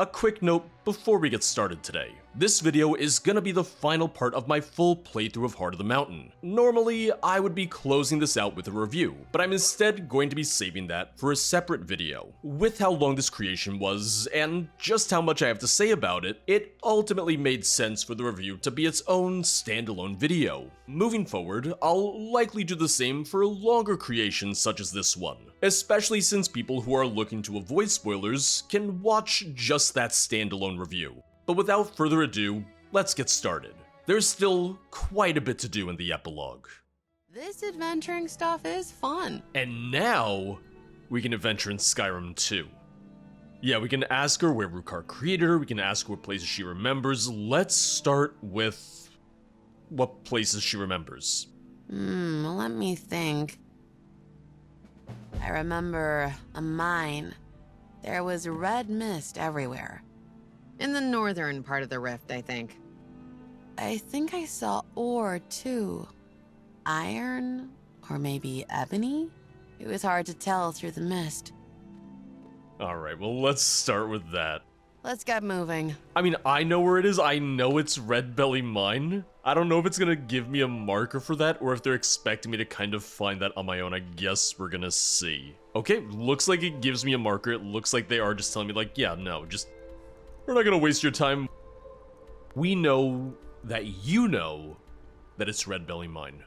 A quick note before we get started today. This video is gonna be the final part of my full playthrough of Heart of the Mountain. Normally, I would be closing this out with a review, but I'm instead going to be saving that for a separate video. With how long this creation was, and just how much I have to say about it, it ultimately made sense for the review to be its own standalone video. Moving forward, I'll likely do the same for longer creations such as this one, especially since people who are looking to avoid spoilers can watch just that standalone review. But without further ado, let's get started. There's still quite a bit to do in the epilogue. This adventuring stuff is fun. And now, we can adventure in Skyrim too. Yeah, we can ask her where Rukar created her, we can ask her what places she remembers. Let's start with what places she remembers. Let me think. I remember a mine. There was red mist everywhere. In the northern part of the rift, I think. I think I saw ore, too. Iron? Or maybe ebony? It was hard to tell through the mist. Alright, well let's start with that. Let's get moving. I mean, I know where it is, I know it's Redbelly Mine. I don't know if it's gonna give me a marker for that, or if they're expecting me to kind of find that on my own. I guess we're gonna see. Okay, looks like it gives me a marker. It looks like they are just telling me like, yeah, no, just... we're not gonna waste your time. We know that you know that it's Redbelly Mine.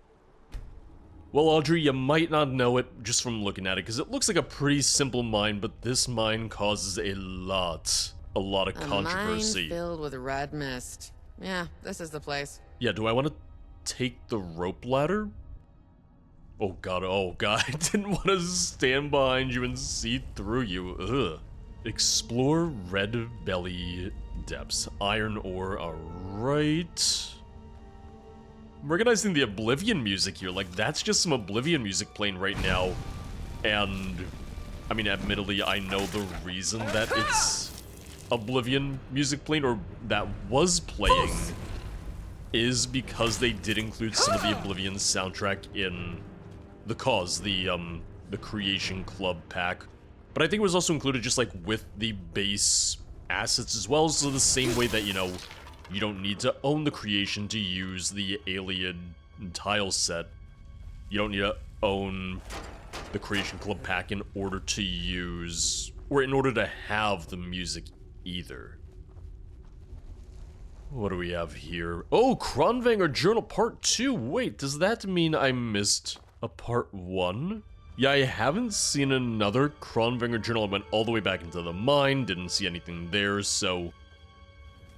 Well, Audrey, you might not know it just from looking at it, because it looks like a pretty simple mine, but this mine causes a lot of controversy. A mine filled with red mist. Yeah, this is the place. Yeah, do I want to take the rope ladder? Oh god, I didn't want to stand behind you and see through you. Ugh. Explore Redbelly depths. Iron ore, alright. I'm recognizing the Oblivion music here, like that's just some Oblivion music playing right now. And, I mean, admittedly, I know the reason that it's Oblivion music playing, or that was playing, is because they did include some of the Oblivion soundtrack in the Cause, the Creation Club pack. But I think it was also included just like with the base assets as well, so the same way that, you know, you don't need to own the Creation to use the Alien tile set. You don't need to own the Creation Club pack in order to use, or in order to have the music either. What do we have here? Oh, Kronvanger Journal Part 2. Wait, does that mean I missed a Part 1? Yeah, I haven't seen another Kronvanger Journal. I went all the way back into the mine, didn't see anything there, so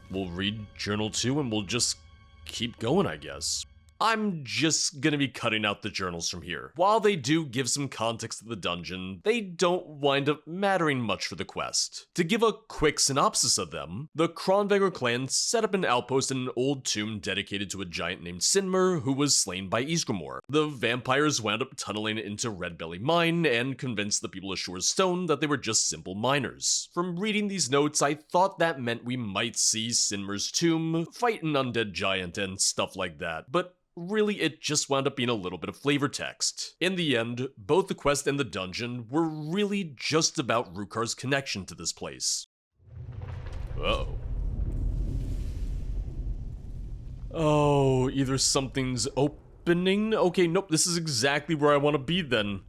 we'll read Journal 2 and we'll just keep going, I guess. I'm just gonna be cutting out the journals from here. While they do give some context to the dungeon, they don't wind up mattering much for the quest. To give a quick synopsis of them, the Kronvanger clan set up an outpost in an old tomb dedicated to a giant named Sinmer who was slain by Ysgramor. The vampires wound up tunneling into Redbelly Mine and convinced the people of Shore's Stone that they were just simple miners. From reading these notes, I thought that meant we might see Sinmer's tomb, fight an undead giant, and stuff like that, but really, it just wound up being a little bit of flavor text. In the end, both the quest and the dungeon were really just about Rukar's connection to this place. Uh-oh. Oh, either something's opening? Okay, nope, this is exactly where I want to be then.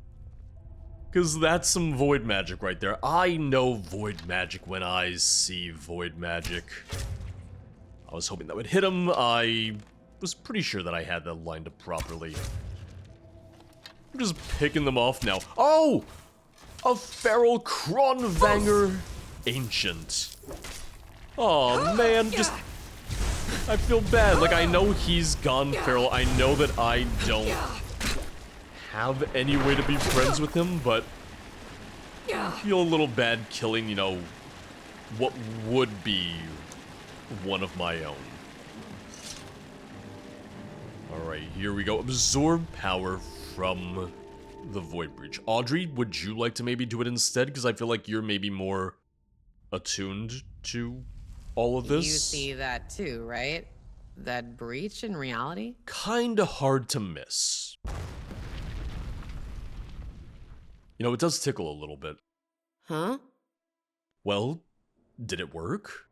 Because that's some void magic right there. I know void magic when I see void magic. I was hoping that would hit him. I was pretty sure that I had that lined up properly. I'm just picking them off now. Oh! A feral Kronvanger Ancient. Oh man, just... I feel bad. Like, I know he's gone feral. I know that I don't have any way to be friends with him, but I feel a little bad killing, you know, what would be one of my own. Alright, here we go. Absorb power from the Void Breach. Audrey, would you like to maybe do it instead? Because I feel like you're maybe more attuned to all of this. You see that too, right? That breach in reality? Kinda hard to miss. You know, it does tickle a little bit. Huh? Well, did it work?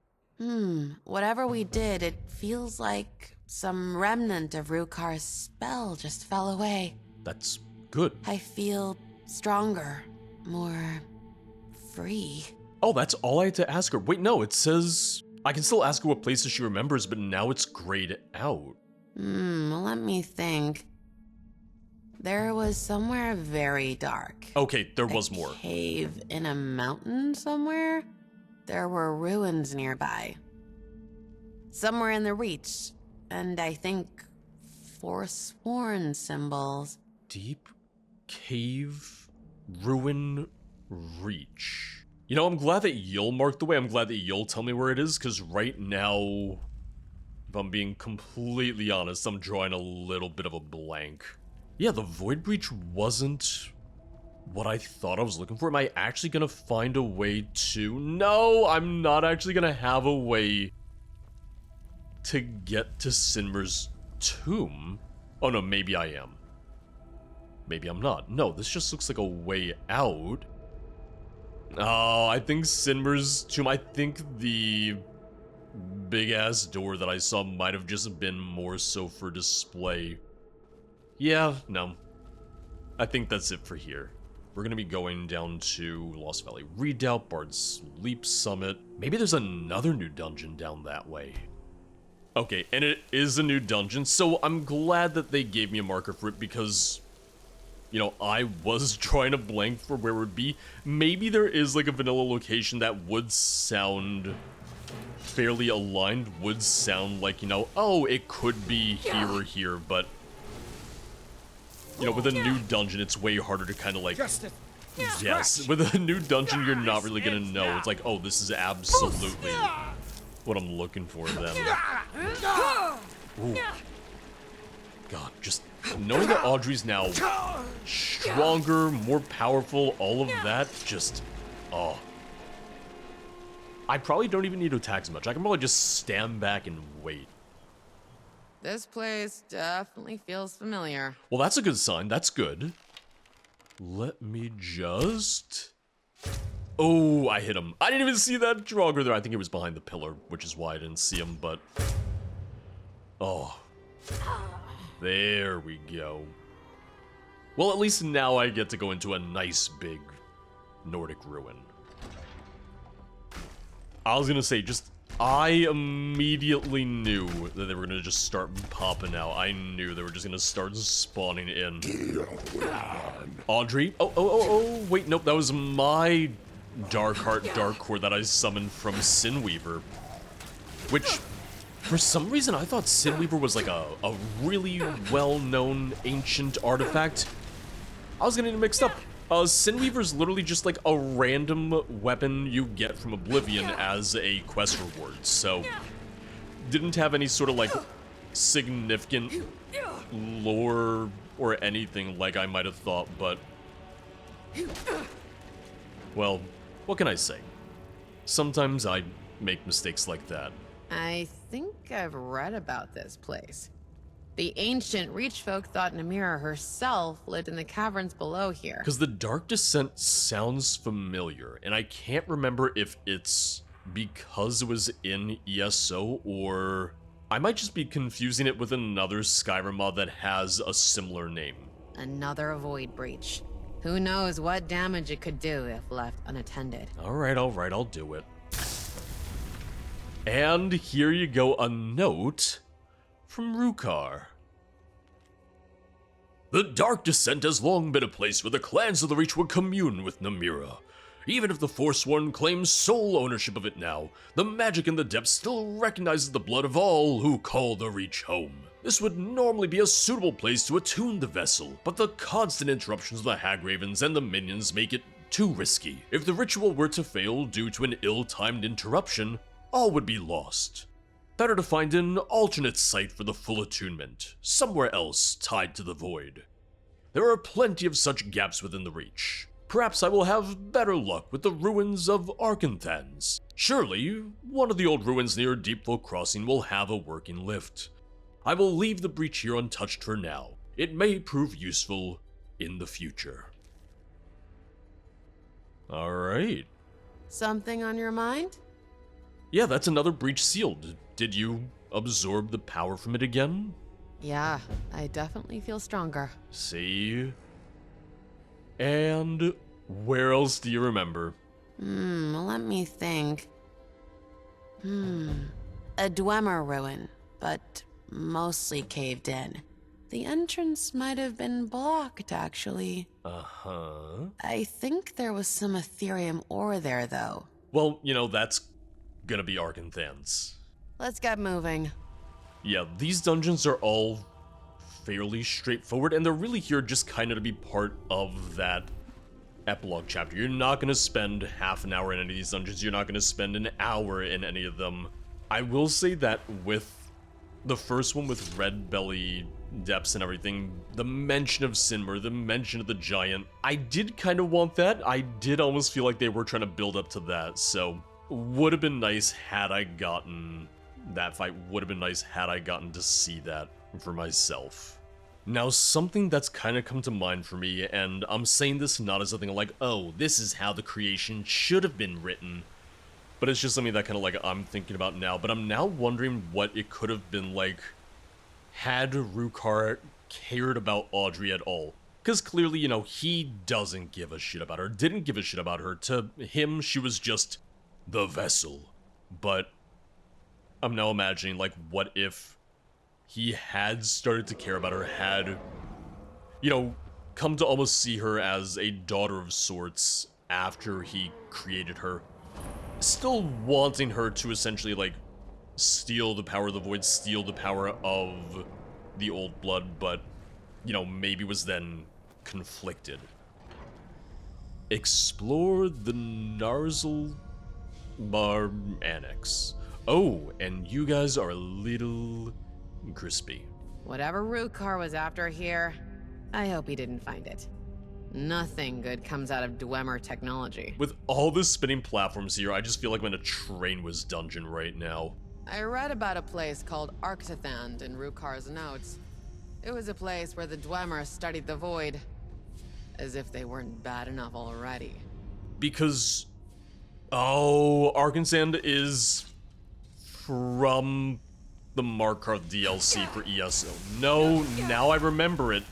Whatever we did, it feels like some remnant of Rukar's spell just fell away. That's good. I feel stronger, more free. Oh, that's all I had to ask her. Wait, no, it says I can still ask her what places she remembers, but now it's grayed out. Let me think. There was somewhere very dark. Okay, there was more. A cave in a mountain somewhere? There were ruins nearby. Somewhere in the Reach. And I think forsworn symbols. Deep cave, ruin, reach. You know, I'm glad that you'll mark the way. I'm glad that you'll tell me where it is, because right now, if I'm being completely honest, I'm drawing a little bit of a blank. Yeah, the Void Breach wasn't what I thought I was looking for. Am I actually gonna find a way to... No, I'm not actually gonna have a way to get to Sinmer's tomb. Oh no, maybe I am. Maybe I'm not. No, this just looks like a way out. Oh, I think Sinmer's tomb, I think the big-ass door that I saw might have just been more so for display. Yeah, no. I think that's it for here. We're gonna be going down to Lost Valley Redoubt, Bard's Leap Summit. Maybe there's another new dungeon down that way. Okay, and it is a new dungeon, so I'm glad that they gave me a marker for it because, you know, I was trying to blank for where it would be. Maybe there is like a vanilla location that would sound fairly aligned, would sound like, you know, oh, it could be here or here, but, you know, with a new dungeon, it's way harder to kind of like... Yes, with a new dungeon, you're not really gonna know. It's like, oh, this is absolutely what I'm looking for then. Ooh. God, just knowing that Audrey's now stronger, more powerful, all of that, just, oh. I probably don't even need to attack as much. I can probably just stand back and wait. This place definitely feels familiar. Well, that's a good sign. That's good. Let me just... Oh, I hit him. I didn't even see that Draugr there. I think it was behind the pillar, which is why I didn't see him, but... Oh. There we go. Well, at least now I get to go into a nice big Nordic ruin. I was gonna say, just... I immediately knew that they were gonna just start popping out. I knew they were just gonna start spawning in. Audrey? Oh, wait, nope, that was my Darkheart Darkcore that I summoned from Sinweaver. Which, for some reason, I thought Sinweaver was like a really well-known ancient artifact. I was getting it mixed up. Sinweaver's literally just like a random weapon you get from Oblivion as a quest reward, so didn't have any sort of like significant lore or anything like I might have thought, but well, what can I say? Sometimes I make mistakes like that. I think I've read about this place. The ancient Reach folk thought Namira herself lived in the caverns below here. Because the Dark Descent sounds familiar, and I can't remember if it's because it was in ESO, or I might just be confusing it with another Skyrim mod that has a similar name. Another Void Breach. Who knows what damage it could do if left unattended. Alright, I'll do it. And here you go, a note from Rukar. The Dark Descent has long been a place where the clans of the Reach would commune with Namira. Even if the Forsworn claims sole ownership of it now, the magic in the depths still recognizes the blood of all who call the Reach home. This would normally be a suitable place to attune the vessel, but the constant interruptions of the Hagravens and the minions make it too risky. If the ritual were to fail due to an ill-timed interruption, all would be lost. Better to find an alternate site for the full attunement, somewhere else tied to the void. There are plenty of such gaps within the Reach. Perhaps I will have better luck with the ruins of Arkanthans. Surely, one of the old ruins near Deepflow Crossing will have a working lift. I will leave the breach here untouched for now. It may prove useful in the future. Alright. Something on your mind? Yeah, that's another breach sealed. Did you absorb the power from it again? Yeah, I definitely feel stronger. See? And where else do you remember? Let me think. A Dwemer ruin, but mostly caved in. The entrance might have been blocked, actually. Uh-huh. I think there was some Ethereum ore there, though. Well, that's gonna be Argenthan's. Let's get moving. Yeah, these dungeons are all fairly straightforward, and they're really here just kind of to be part of that epilogue chapter. You're not going to spend half an hour in any of these dungeons. You're not going to spend an hour in any of them. I will say that with the first one with Redbelly depths and everything, the mention of Sinmer, the mention of the giant, I did kind of want that. I did almost feel like they were trying to build up to that, so would have been nice had I gotten that fight. Would have been nice had I gotten to see that for myself. Now, something that's kind of come to mind for me, and I'm saying this not as something like, oh, this is how the creation should have been written, but it's just something that kind of like I'm thinking about now, but I'm now wondering what it could have been like had Rukar cared about Audrey at all. Because clearly, he doesn't give a shit about her, didn't give a shit about her. To him, she was just the vessel. But I'm now imagining, like, what if he had started to care about her, had, come to almost see her as a daughter of sorts after he created her. Still wanting her to essentially, like, steal the power of the void, steal the power of the old blood, but, maybe was then conflicted. Explore the Nalzthdbar Annex. Oh, and you guys are a little crispy. Whatever Rukar was after here, I hope he didn't find it. Nothing good comes out of Dwemer technology. With all the spinning platforms here, I just feel like I'm in a Trainwiz dungeon right now. I read about a place called Arctithand in Rukar's notes. It was a place where the Dwemer studied the void. As if they weren't bad enough already. Because... oh, Arkansand is from the Markarth DLC for ESO. No, now I remember it.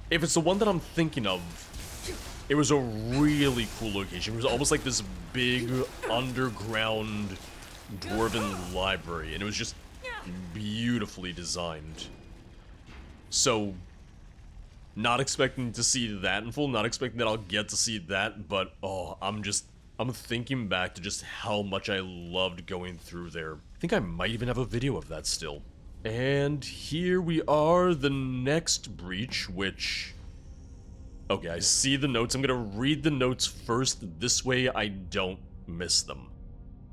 If it's the one that I'm thinking of, it was a really cool location. It was almost like this big underground dwarven library, and it was just beautifully designed. So, not expecting to see that in full, not expecting that I'll get to see that, but oh, I'm thinking back to just how much I loved going through there. I think I might even have a video of that still. And here we are, the next breach, which... okay, I see the notes. I'm gonna read the notes first, this way I don't miss them.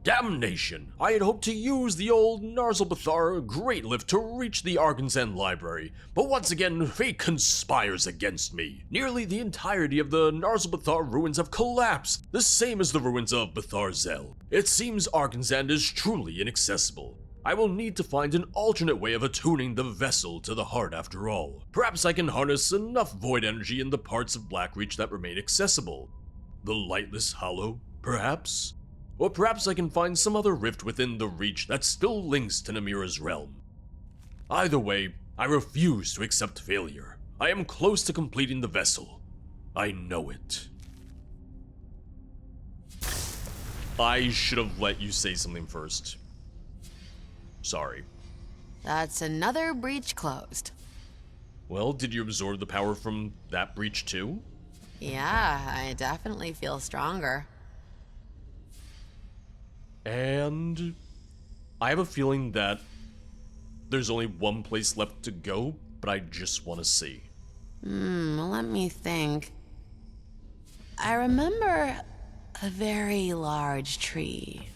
Damnation! I had hoped to use the old Nalzthdbar Great Lift to reach the Arkansand Library, but once again, fate conspires against me. Nearly the entirety of the Nalzthdbar ruins have collapsed, the same as the ruins of Betharzel. It seems Arkansand is truly inaccessible. I will need to find an alternate way of attuning the vessel to the heart after all. Perhaps I can harness enough void energy in the parts of Blackreach that remain accessible. The Lightless Hollow, perhaps? Or perhaps I can find some other rift within the Reach that still links to Namira's realm. Either way, I refuse to accept failure. I am close to completing the vessel. I know it. I should have let you say something first. Sorry. That's another breach closed. Well, did you absorb the power from that breach too? Yeah, I definitely feel stronger. And I have a feeling that there's only one place left to go, but I just want to see. Let me think. I remember a very large tree.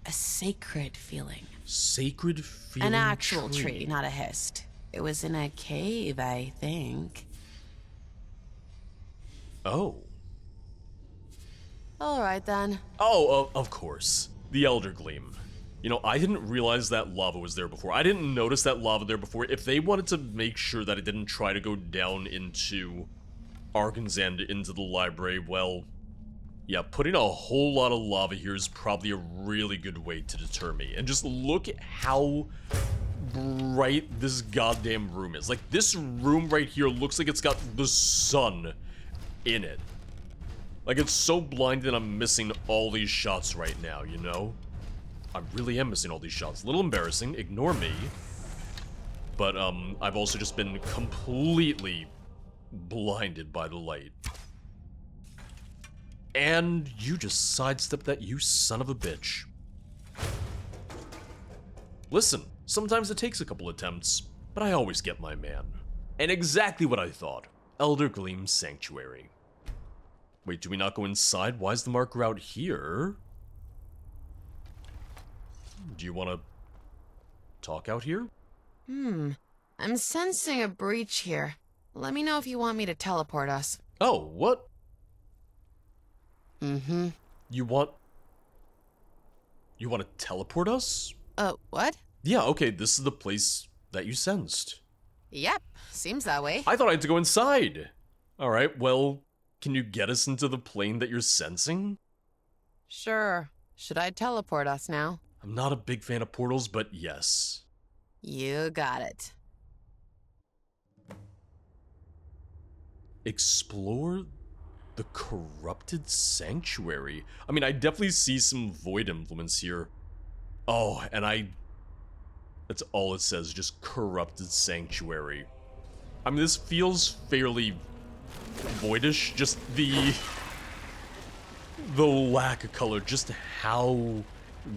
A sacred feeling. Sacred feeling An actual tree, not a hist. It was in a cave, I think. Oh. Alright then. Oh, of course. The Elder Gleam. I didn't realize that lava was there before. I didn't notice that lava there before. If they wanted to make sure that it didn't try to go down into Arkansand, into the library, well, Yeah, putting a whole lot of lava here is probably a really good way to deter me. And just look at how bright this goddamn room is. Like, this room right here looks like it's got the sun in it. Like, it's so blinded I'm missing all these shots right now, you know? I really am missing all these shots. A little embarrassing, ignore me. But, I've also just been completely blinded by the light. And you just sidestepped that, you son of a bitch. Listen, sometimes it takes a couple attempts, but I always get my man. And exactly what I thought. Elder Gleam Sanctuary. Wait, do we not go inside? Why is the marker out here? Do you want to talk out here? I'm sensing a breach here. Let me know if you want me to teleport us. Oh, what? You want to teleport us? What? Yeah, okay, this is the place that you sensed. Yep, seems that way. I thought I had to go inside. Alright, well, can you get us into the plane that you're sensing? Sure. Should I teleport us now? I'm not a big fan of portals, but yes. You got it. Explore the corrupted sanctuary. I mean, I definitely see some void influence here. Oh, and that's all it says, just corrupted sanctuary. I mean, this feels fairly voidish, just the lack of color, just how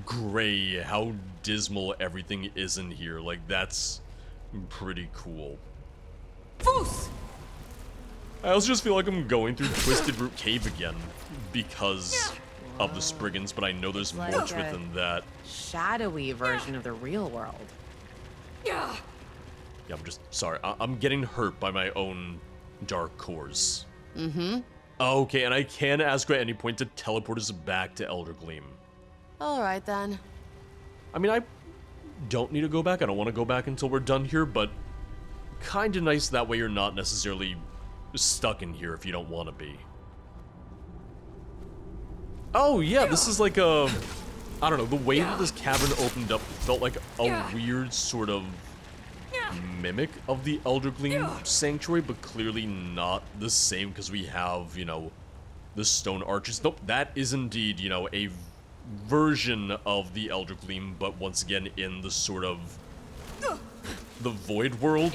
gray, how dismal everything is in here. Like, that's pretty cool. Foos! I also just feel like I'm going through Twisted Root Cave again because of the Spriggans, but I know there's more to it than that. Shadowy version of the real world. Yeah, I'm just sorry. I'm getting hurt by my own dark cores. Okay, and I can ask her at any point to teleport us back to Elder Gleam. Alright then. I mean, I don't need to go back. I don't want to go back until we're done here, but kinda nice that way you're not necessarily stuck in here if you don't want to be. Oh yeah, this is like a... I don't know, the way that this cavern opened up felt like a weird sort of mimic of the Elder Gleam Sanctuary, but clearly not the same because we have, you know, the stone arches. Nope, that is indeed, you know, a version of the Elder Gleam, but once again in the sort of the void world,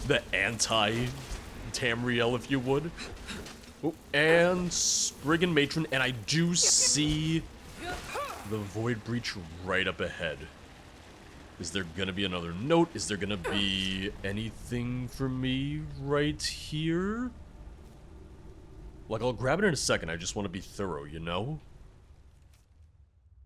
the anti-Tamriel, if you would. Oh, and Spriggan Matron, and I do see the void breach right up ahead. Is there gonna be another note? Is there gonna be anything for me right here? Like, I'll grab it in a second, I just want to be thorough, you know?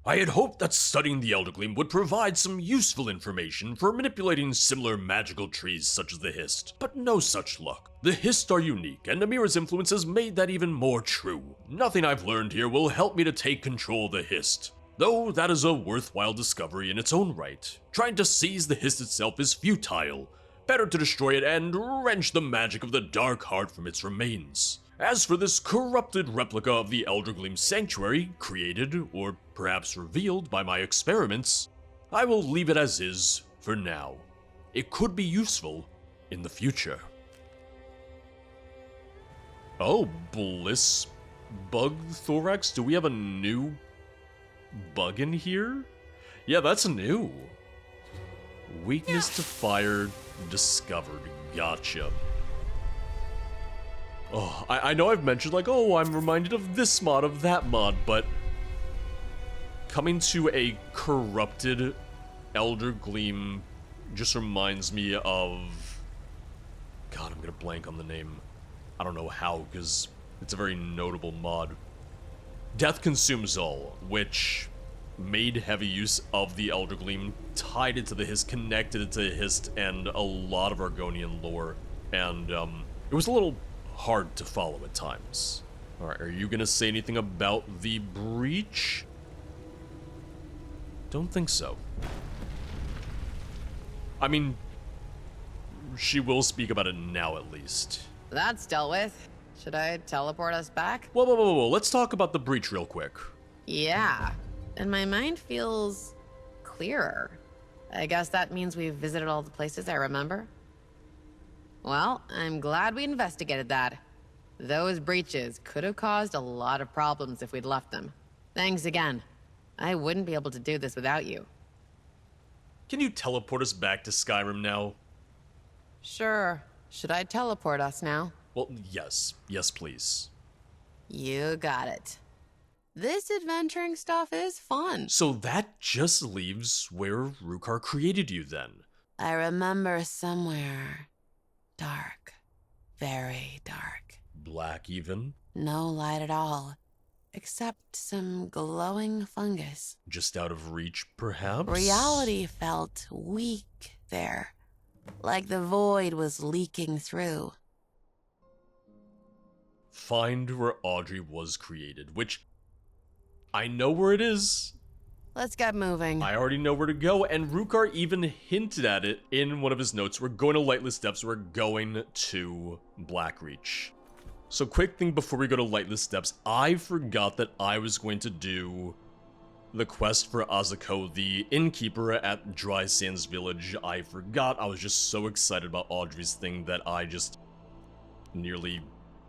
I had hoped that studying the Elder Gleam would provide some useful information for manipulating similar magical trees such as the Hist, but no such luck. The Hist are unique, and Amira's influence has made that even more true. Nothing I've learned here will help me to take control of the Hist, though that is a worthwhile discovery in its own right. Trying to seize the Hist itself is futile. Better to destroy it and wrench the magic of the Dark Heart from its remains. As for this corrupted replica of the Elder Gleam Sanctuary, created, or perhaps revealed by my experiments, I will leave it as is for now. It could be useful in the future. Oh, Bliss Bug Thorax? Do we have a new bug in here? Yeah, that's new. Weakness to fire discovered. Gotcha. Oh, I know I've mentioned, like, oh, I'm reminded of this mod, of that mod, but coming to a corrupted Elder Gleam just reminds me of... God, I'm gonna blank on the name. I don't know how, because it's a very notable mod. Death Consumes All, which made heavy use of the Elder Gleam, tied it to the Hist, connected it to the Hist, and a lot of Argonian lore, and it was a little hard to follow at times. Alright, are you gonna say anything about the breach? Don't think so. I mean, she will speak about it now at least. That's dealt with. Should I teleport us back? Whoa. Let's talk about the breach real quick. Yeah. And my mind feels clearer. I guess that means we've visited all the places I remember. Well, I'm glad we investigated that. Those breaches could have caused a lot of problems if we'd left them. Thanks again. I wouldn't be able to do this without you. Can you teleport us back to Skyrim now? Sure. Should I teleport us now? Well, yes. Yes, please. You got it. This adventuring stuff is fun. So that just leaves where Rukar created you then. I remember somewhere dark. Very dark. Black even? No light at all. Except some glowing fungus. Just out of reach, perhaps? Reality felt weak there. Like the void was leaking through. Find where Audrey was created, which I know where it is. Let's get moving. I already know where to go, and Rukar even hinted at it in one of his notes. We're going to Lightless Depths, we're going to Blackreach. So quick thing before we go to Lightless Depths, I forgot that I was going to do the quest for Azuko, the innkeeper at Dry Sands Village. I forgot. I was just so excited about Audrey's thing that I just nearly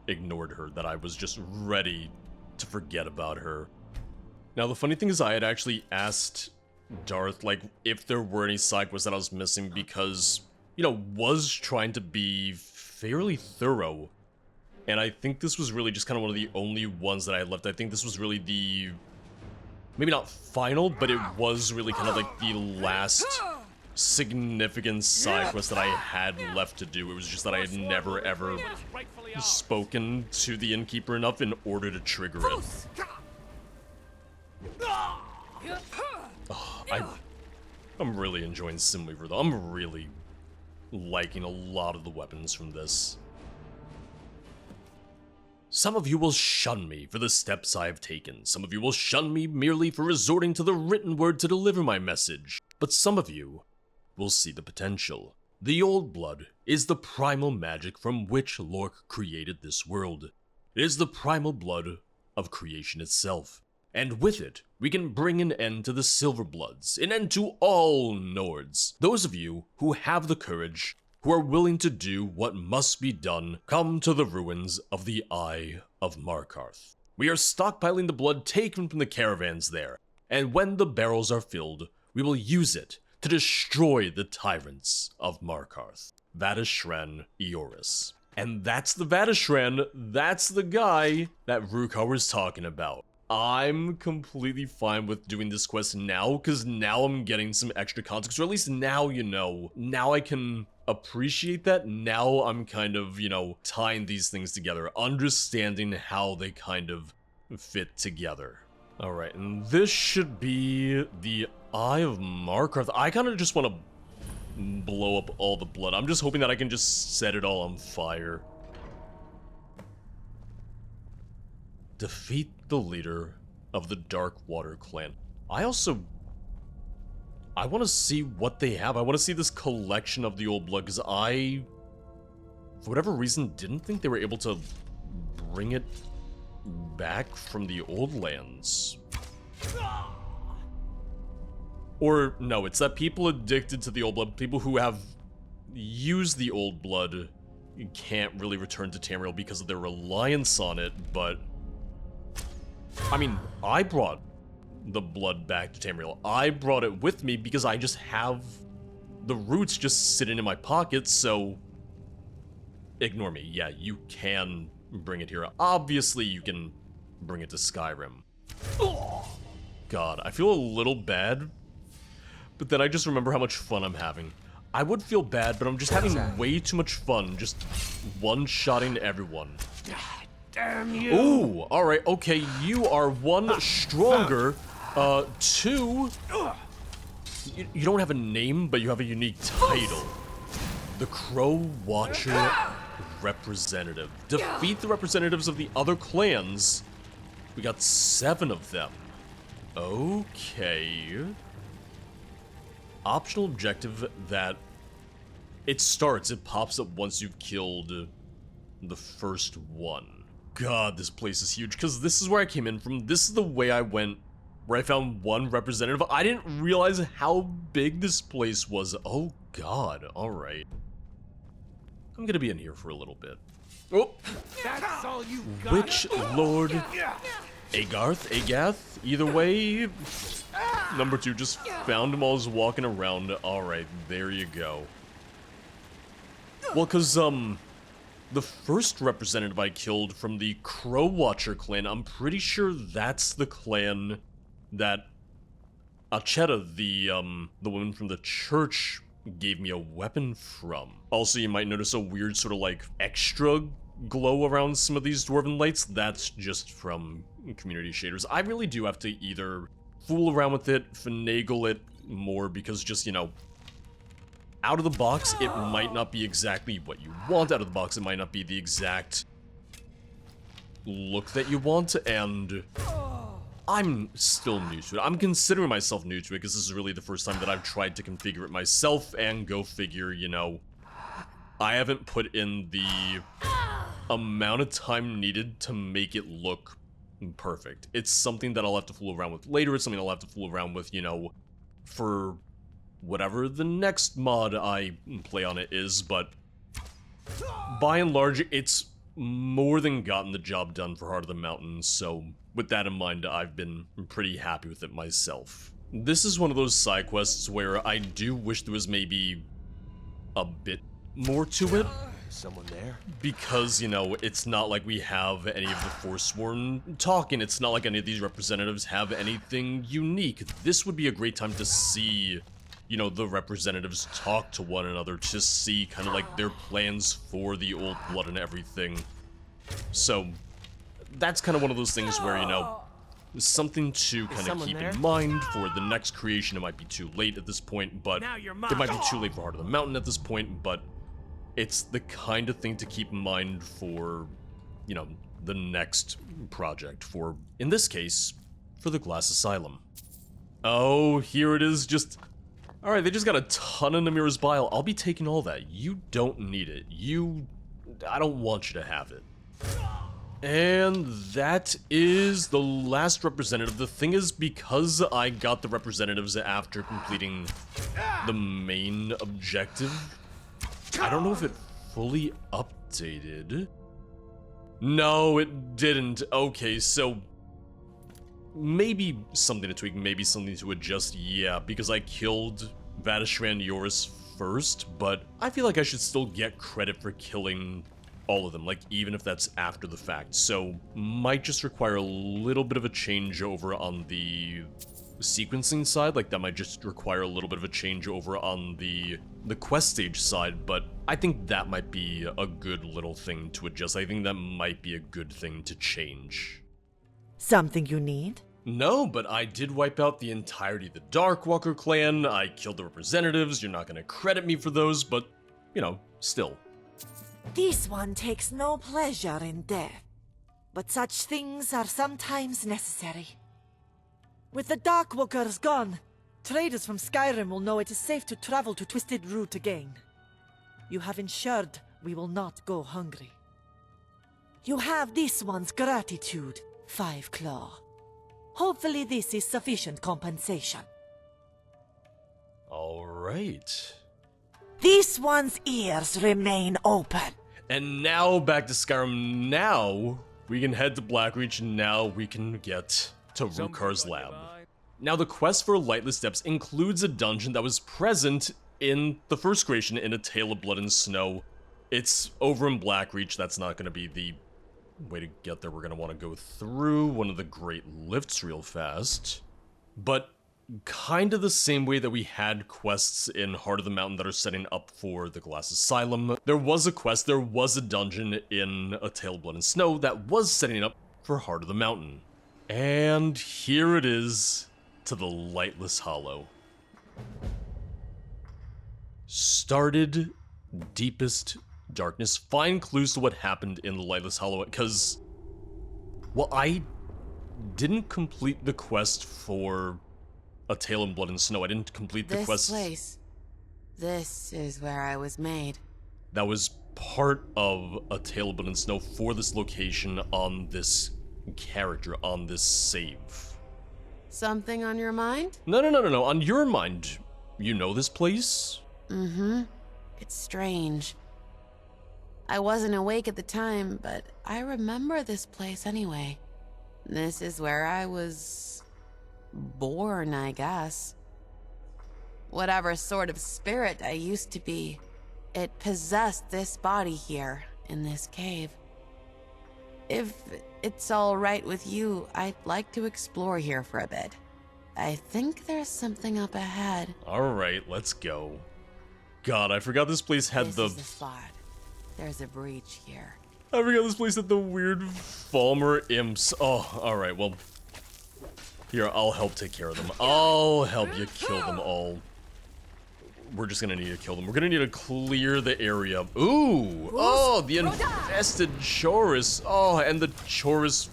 ignored her, that I was just ready to forget about her. Now, the funny thing is I had actually asked Darth, like, if there were any side quests that I was missing because, you know, was trying to be fairly thorough. And I think this was really just kind of one of the only ones that I left. I think this was really the, maybe not final, but it was really kind of like the last significant side quest that I had left to do. It was just that I had never ever spoken to the innkeeper enough in order to trigger it. Oh, I'm really enjoying Simweaver though. I'm really liking a lot of the weapons from this. Some of you will shun me for the steps I have taken. Some of you will shun me merely for resorting to the written word to deliver my message. But some of you will see the potential. The Old Blood is the primal magic from which Lork created this world. It is the primal blood of creation itself. And with it, we can bring an end to the Silverbloods, an end to all Nords. Those of you who have the courage, who are willing to do what must be done, come to the ruins of the Eye of Markarth. We are stockpiling the blood taken from the caravans there, and when the barrels are filled, we will use it to destroy the tyrants of Markarth. Vadashran Eoris. And that's the Vadashran, that's the guy that Rukar was talking about. I'm completely fine with doing this quest now, because now I'm getting some extra context, or at least now you know. Now I can appreciate that. Now I'm kind of, you know, tying these things together, understanding how they kind of fit together. Alright, and this should be the Eye of Markarth. I kind of just want to blow up all the blood. I'm just hoping that I can just set it all on fire. Defeat the leader of the Darkwalker Clan. I want to see what they have. I want to see this collection of the Old Blood, because I, for whatever reason, didn't think they were able to bring it back from the Old Lands. Or, no, it's that people addicted to the Old Blood, people who have used the Old Blood, can't really return to Tamriel because of their reliance on it, but I mean, I brought the blood back to Tamriel. I brought it with me because I just have the roots just sitting in my pocket, so ignore me. Yeah, you can bring it here. Obviously, you can bring it to Skyrim. God, I feel a little bad, but then I just remember how much fun I'm having. I would feel bad, but I'm just having way too much fun, just one-shotting everyone. Damn you! Ooh, alright, okay, you are one stronger, two, you don't have a name, but you have a unique title. The Crow Watcher Representative. Defeat the representatives of the other clans. We got 7 of them. Okay. Optional objective that it pops up once you've killed the first one. god, this place is huge, because this is where I came in from. This is the way I went, where I found one representative. I didn't realize how big this place was. Oh god, alright. I'm gonna be in here for a little bit. Oh! That's all you got. Witch Lord Agath, either way. Number 2, just found him while I was walking around. Alright, there you go. Well, cause, the first representative I killed from the Darkwalker Clan, I'm pretty sure that's the clan that Acheta, the woman from the church, gave me a weapon from. Also, you might notice a weird sort of like extra glow around some of these dwarven lights. That's just from community shaders. I really do have to either fool around with it, finagle it more, because just, you know, out of the box, it might not be exactly what you want. Out of the box, it might not be the exact look that you want, and I'm still new to it. I'm considering myself new to it, because this is really the first time that I've tried to configure it myself, and go figure, you know, I haven't put in the amount of time needed to make it look perfect. It's something that I'll have to fool around with later. It's something I'll have to fool around with, you know, for whatever the next mod I play on it is, but by and large, it's more than gotten the job done for Heart of the Mountain, so with that in mind, I've been pretty happy with it myself. This is one of those side quests where I do wish there was maybe a bit more to it. Someone there? Because, you know, it's not like we have any of the Forsworn talking. It's not like any of these representatives have anything unique. This would be a great time to see, you know, the representatives talk to one another, to see kind of like their plans for the old blood and everything. So, that's kind of one of those things where, you know, something to kind of keep in mind for the next creation. It might be too late at this point, but it might be too late for Heart of the Mountain at this point, but it's the kind of thing to keep in mind for, you know, the next project, for, in this case, for the Glass Asylum. Oh, here it is, just... Alright, they just got a ton of Namira's Bile. I'll be taking all that. You don't need it. I don't want you to have it. And that is the last representative. The thing is, because I got the representatives after completing the main objective, I don't know if it fully updated. No, it didn't. Okay, so maybe something to tweak, maybe something to adjust, yeah, because I killed Vadishran Yoris first, but I feel like I should still get credit for killing all of them, like, even if that's after the fact. So, might just require a little bit of a changeover on the sequencing side, like that might just require a little bit of a changeover on the quest stage side, but I think that might be a good little thing to adjust. I think that might be a good thing to change. Something you need? No, but I did wipe out the entirety of the Darkwalker Clan. I killed the representatives. You're not gonna credit me for those, but, you know, still. This one takes no pleasure in death, but such things are sometimes necessary. With the Darkwalkers gone, traders from Skyrim will know it is safe to travel to Twisted Root again. You have ensured we will not go hungry. You have this one's gratitude, Five Claw. Hopefully this is sufficient compensation. Alright. This one's ears remain open. And now back to Skyrim. Now we can head to Blackreach, and now we can get to Rukar's lab. Now the quest for Lightless Depths includes a dungeon that was present in the first creation in A Tale of Blood and Snow. It's over in Blackreach. That's not going to be the way to get there. We're going to want to go through one of the great lifts real fast. But kind of the same way that we had quests in Heart of the Mountain that are setting up for the Glass Asylum, there was a quest, there was a dungeon in A Tale of Blood and Snow that was setting up for Heart of the Mountain. And here it is, to the Lightless Hollow. Started deepest darkness. Find clues to what happened in the Lightless Hollow, because, well, I didn't complete the quest for A Tale of Blood and Snow. I didn't complete the quest. This place. This is where I was made. that was part of A Tale of Blood and Snow for this location on this character, on this save. Something on your mind? No. On your mind, you know this place? Mm-hmm. It's strange. I wasn't awake at the time, but I remember this place anyway. This is where I was born, I guess. Whatever sort of spirit I used to be, it possessed this body here in this cave. If it's all right with you, I'd like to explore here for a bit. I think there's something up ahead. Alright, let's go. God, I forgot this place had This is the spot. There's a breach here. I forgot this place had the weird Falmer imps. Oh, alright, well. Here, I'll help take care of them. I'll help you kill them all. We're just gonna need to kill them. We're gonna need to clear the area. Ooh! Oh, the infested Chorus. Oh, and the Chorus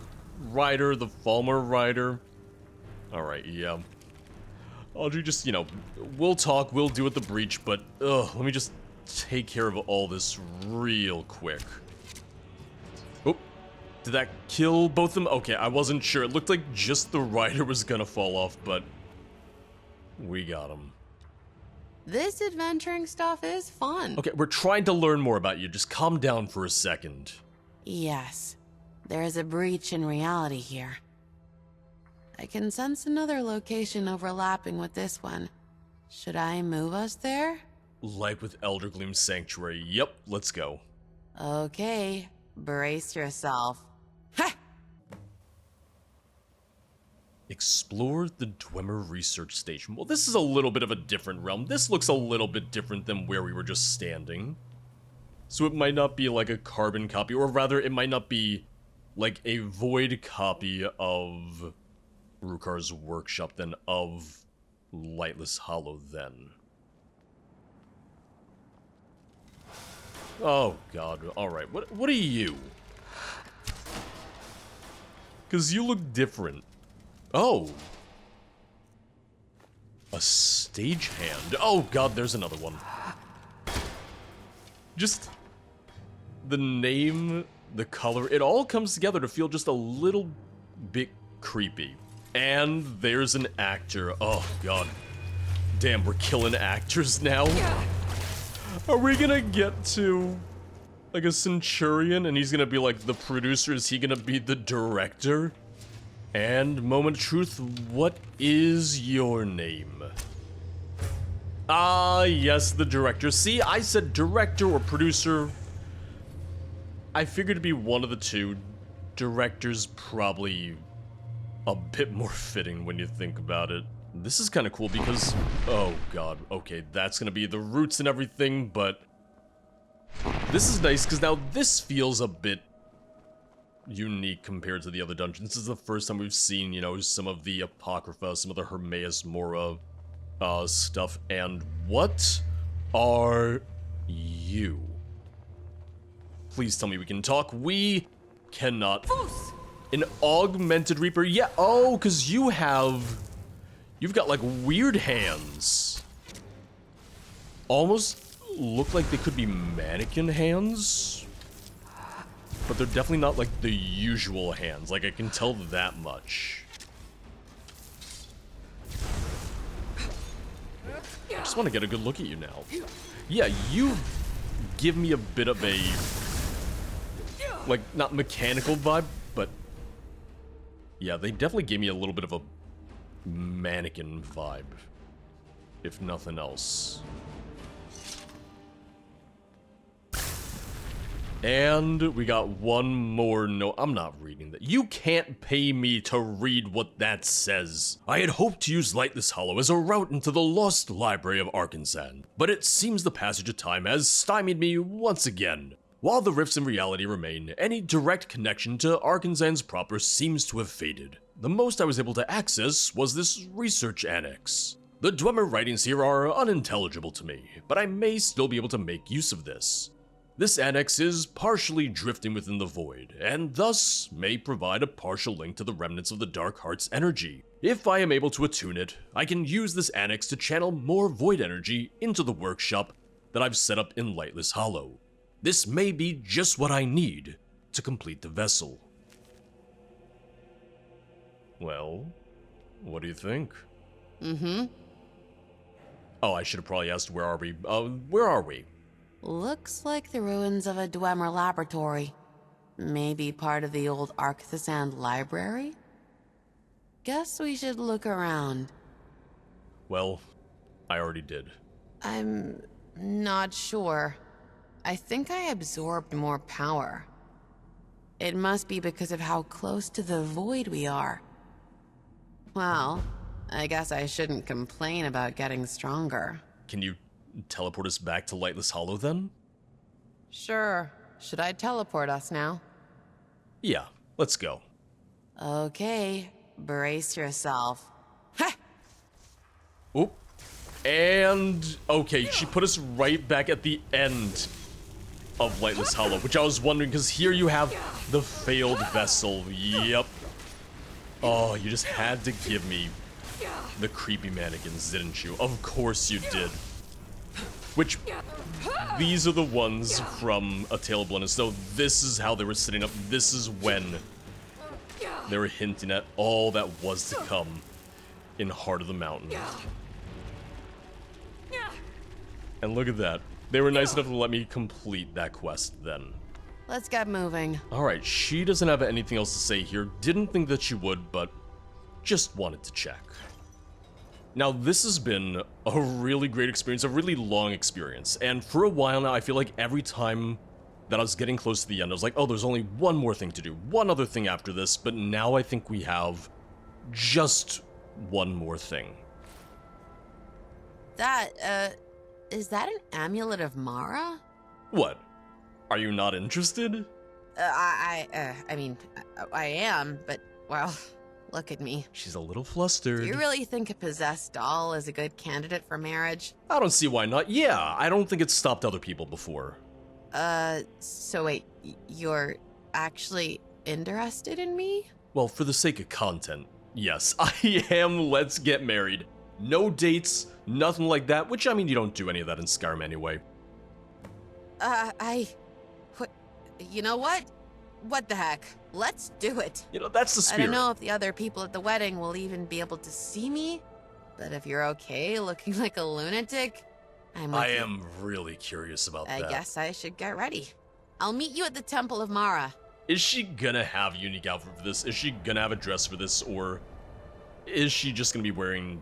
rider, the Falmer rider. Alright, yeah. Audrey, just, you know, we'll talk, we'll do at the breach, but, let me just take care of all this real quick. Oh, did that kill both of them? Okay, I wasn't sure. It looked like just the rider was gonna fall off, but we got him. This adventuring stuff is fun. Okay, we're trying to learn more about you. Just calm down for a second. Yes, there is a breach in reality here. I can sense another location overlapping with this one. Should I move us there? Like with Eldergloom's Sanctuary. Yep, let's go. Okay, brace yourself. Ha! Explore the Dwemer Research Station. Well, this is a little bit of a different realm. This looks a little bit different than where we were just standing. So it might not be like a carbon copy, or rather, it might not be like a void copy of Rukar's workshop then, of Lightless Hollow then. Oh god, alright, what are you? Cause you look different. Oh! A stagehand. Oh god, there's another one. Just the name, the color, it all comes together to feel just a little bit creepy. And there's an actor. Oh god. Damn, we're killing actors now. Are we gonna get to like a Centurion and he's gonna be like the producer? Is he gonna be the director? And moment of truth, what is your name? Ah, yes, the director. See, I said director or producer. I figured it'd be one of the two. Director's probably a bit more fitting when you think about it. This is kind of cool because, oh god, okay, that's gonna be the roots and everything, but this is nice because now this feels a bit unique compared to the other dungeons. This is the first time we've seen, you know, some of the Apocrypha, some of the Hermaeus Mora stuff, and what are you? Please tell me we can talk. We cannot. An augmented Reaper? Yeah, oh, because you've got like weird hands. Almost look like they could be mannequin hands. But they're definitely not like the usual hands, like I can tell that much. I just want to get a good look at you now. Yeah, you give me a bit of a, like, not mechanical vibe, but yeah, they definitely gave me a little bit of a mannequin vibe, if nothing else. And we got one more note. I'm not reading that. You can't pay me to read what that says. I had hoped to use Lightless Hollow as a route into the lost library of Arkansan, but it seems the passage of time has stymied me once again. While the rifts in reality remain, any direct connection to Arkansan's proper seems to have faded. The most I was able to access was this research annex. The Dwemer writings here are unintelligible to me, but I may still be able to make use of this. This annex is partially drifting within the void, and thus may provide a partial link to the remnants of the Dark Heart's energy. If I am able to attune it, I can use this annex to channel more void energy into the workshop that I've set up in Lightless Hollow. This may be just what I need to complete the vessel. Well, what do you think? Oh, I should have probably asked, where are we? Where are we? Looks like the ruins of a Dwemer laboratory. Maybe part of the old Arcthasand library? Guess we should look around. Well, I already did. I'm not sure. I think I absorbed more power. It must be because of how close to the void we are. Well, I guess I shouldn't complain about getting stronger. Can you teleport us back to Lightless Hollow then? Sure. Should I teleport us now? Yeah, let's go. Okay, brace yourself. Ha! Oop. And, okay, she put us right back at the end of Lightless Hollow, which I was wondering, because here you have the failed vessel. Yep. Oh, you just had to give me the creepy mannequins, didn't you? Of course you did. Which, these are the ones from A Tale of Blood and Snow. This is how they were setting up. This is when they were hinting at all that was to come in Heart of the Mountain. And look at that. They were nice enough to let me complete that quest then. Let's get moving. Alright, she doesn't have anything else to say here. Didn't think that she would, but just wanted to check. Now, this has been a really great experience, a really long experience. And for a while now, I feel like every time that I was getting close to the end, I was like, oh, there's only one more thing to do. One other thing after this, but now I think we have just one more thing. Is that an amulet of Mara? What? Are you not interested? I mean, I am, but, well, look at me. She's a little flustered. Do you really think a possessed doll is a good candidate for marriage? I don't see why not. Yeah, I don't think it's stopped other people before. So wait, you're actually interested in me? Well, for the sake of content, yes, I am. Let's get married. No dates, nothing like that, which, I mean, you don't do any of that in Skyrim anyway. You know what? What the heck? Let's do it. You know, that's the I spirit. don't know if the other people at the wedding will even be able to see me, but if you're okay looking like a lunatic, I'm with I you. am really curious about I that. guess I should get ready. I'll meet you at the Temple of Mara. Is she gonna have a unique outfit for this? Is she gonna have a dress for this? Or is she just gonna be wearing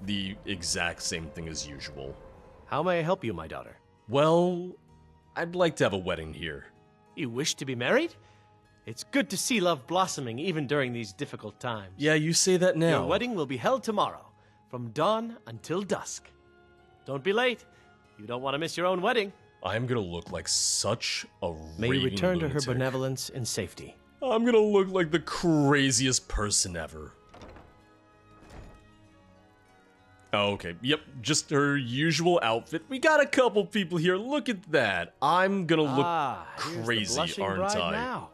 the exact same thing as usual? How may I help you, my daughter? Well, I'd like to have a wedding here. You wish to be married? It's good to see love blossoming even during these difficult times. Yeah, you say that now. Your wedding will be held tomorrow, from dawn until dusk. Don't be late. You don't want to miss your own wedding. I'm gonna look like such a May you raving return to her lunatic. benevolence in safety. I'm gonna look like the craziest person ever. Oh, okay. Yep, just her usual outfit. We got a couple people here. Look at that. I'm gonna look here's the crazy, blushing aren't bride I? Now.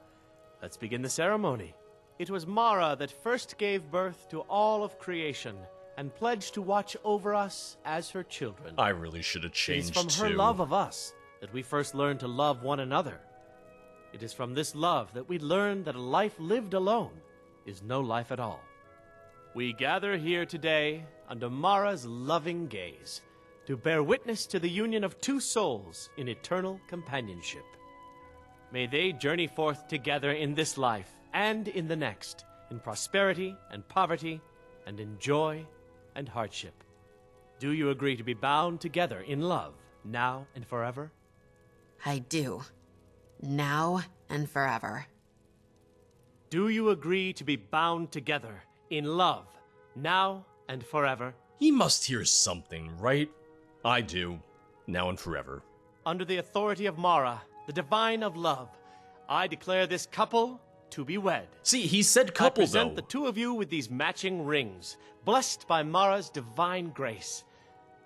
Let's begin the ceremony. It was Mara that first gave birth to all of creation and pledged to watch over us as her children. I really should have It is changed from her too. love of us that we first learned to love one another. It is from this love that we learn that a life lived alone is no life at all. We gather here today under Mara's loving gaze to bear witness to the union of two souls in eternal companionship. May they journey forth together in this life and in the next, in prosperity and poverty, and in joy and hardship. Do you agree to be bound together in love, now and forever? I do. Now and forever. Do you agree to be bound together in love, now and forever? He must hear something, right? I do. Now and forever. Under the authority of Mara, the divine of love, I declare this couple to be wed. See, he said couple, I present though. the two of you with these matching rings, blessed by Mara's divine grace.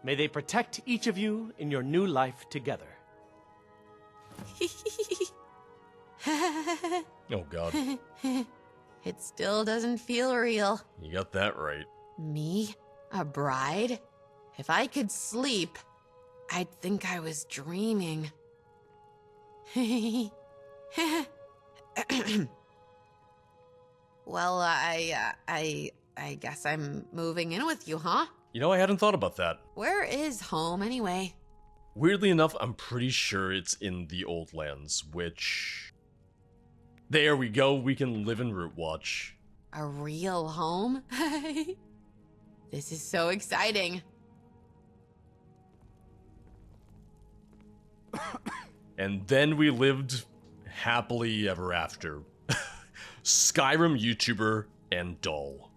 May they protect each of you in your new life together. Oh, God. It still doesn't feel real. You got that right. Me? A bride? If I could sleep, I'd think I was dreaming. Well, I guess I'm moving in with you, huh? You know, I hadn't thought about that. Where is home anyway? Weirdly enough, I'm pretty sure it's in the Old Lands, which... There we go, we can live in Root Watch. A real home? This is so exciting. And then we lived happily ever after. Skyrim YouTuber and doll.